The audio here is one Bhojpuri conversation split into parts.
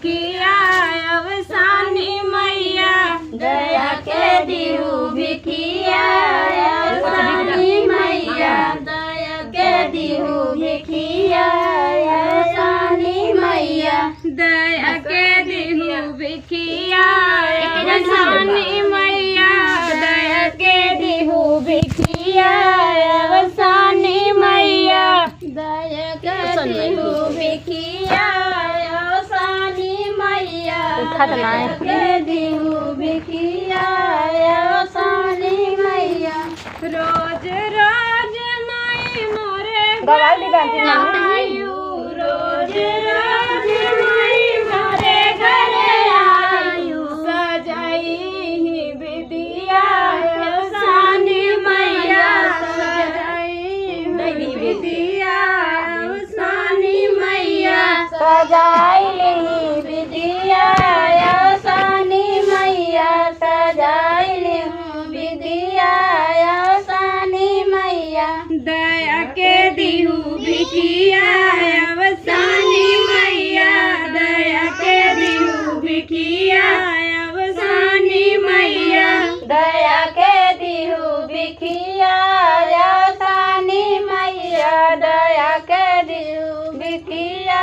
भिखिया अवसानी मैया दया के दिहु भिखिया अवसानी मैया दया के दिहु भिखिया अवसानी मैया दया के दिहु भिखिया अवसानी मैया दया के दिहु भिखिया अवसानी मैया दया के दिहु भिखिया अवसानी मैया दया के दिहु भिखिया अवसानी मैया रोज रोज माई मोरे आयु रोज रोज माई मोरे घरे आयु सजाई ही विदिया अवसानी मैया सजाई ही विदिया अवसानी मैया सजाई विदिया अवसानी मैया सजाई विदिया अवसानी मैया दया के दिहु भिखिया अवसानी मैया दया के दिहु भिखिया अवसानी मैया दया के दिहु भिखिया अवसानी मैया दया के दिहु भिखिया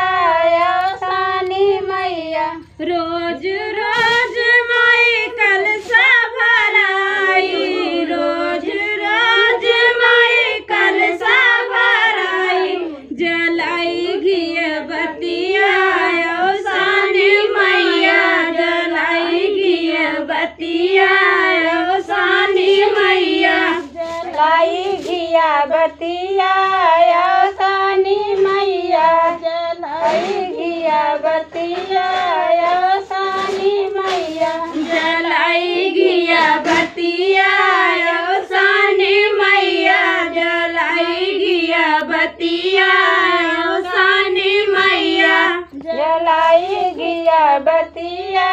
अवसानी मैया रोज रोज माई कलसा भराई रोज रोज माई कलसा भराई जलाई घिय बतिया अवसानी मैया जलाई घिय बतिया अवसानी मैया जलाई घिया बतिया अवसानी मैया जलाई घिया बतिया अवसानी मैया जलाई घिया बतिया अवसानी मैया जलाई घिया बतिया अवसानी मैया जलाई घिया बतिया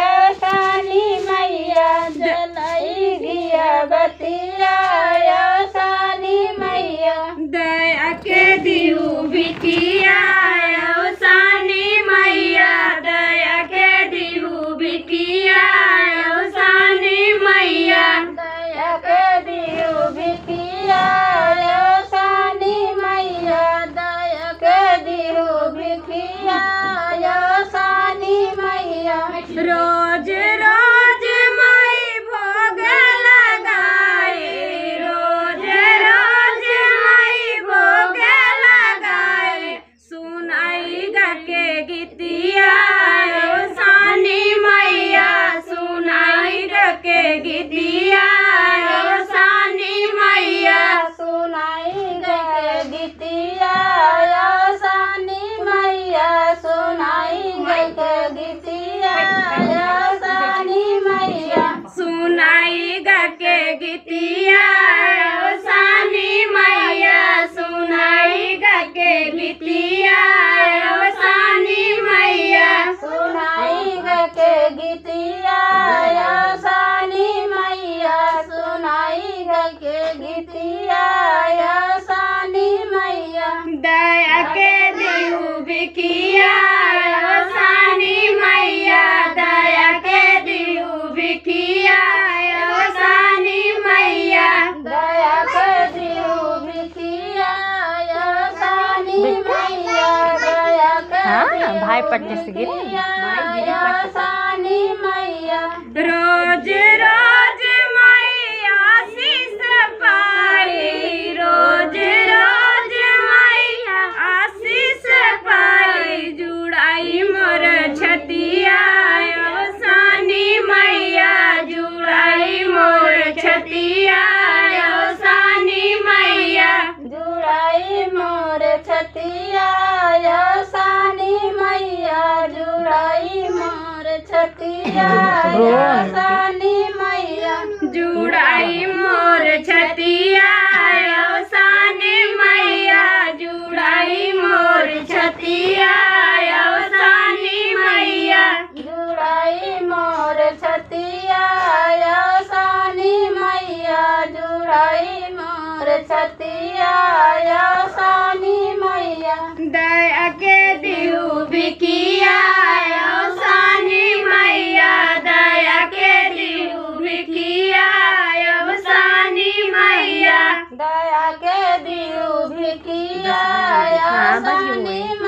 अवसानी मैया जलाई घिया बतिया अवसानी मैया दया के दिहु भिखिया अवसानी मैया दया के दिहु भिखिया अवसानी मैया दया के दिहु भिखिया अवसानी मैया दया के दिहु भिखिया अवसानी मैया रोज रोज माई भोग लगाए रोज रोज माई भोग लगाए सुनाई गा के गीतिया अवसानी मैया सुनाई गा के गीतिया अवसानी मैया सुनाई गए गीतिया अवसानी मैया सुनाई गए गीतिया अवसानी मैया सुनाई गा के गीतिया अवसानी मैया सुनाई गा के गीतिया अवसानी मैया सुनाई गए गीतिया अवसानी मैया सुनाई गए गीतिया अवसानी मैया दया के दिहु भिखिया अवसानी मैया दया के दिहु भिखिया अवसानी मैया दया कर दिहु भिखिया अवसानी मैया दया कर भाई पट्टी से गिर अवसानी मैया रोज रोज माई आशीष पाई रोज रोज माई आशीष पाई जुड़ाई मोर छतिया अवसानी मैया जुड़ाई मोर छतिया अवसानी मैया जुड़ाई मोर छतिया अवसानी मैया जुड़ाई मोर छतिया अवसानी मैया जुड़ाई मोर छतिया अवसानी मैया जुड़ाई मोर छतिया अवसानी मैया जुड़ाई मोर छतिया अवसानी मैया जुड़ाई मोर छतिया अवसानी मैया दया के दिहु भिखिया दया के दियु भिखिया हाँ, बस ये हुए। सानी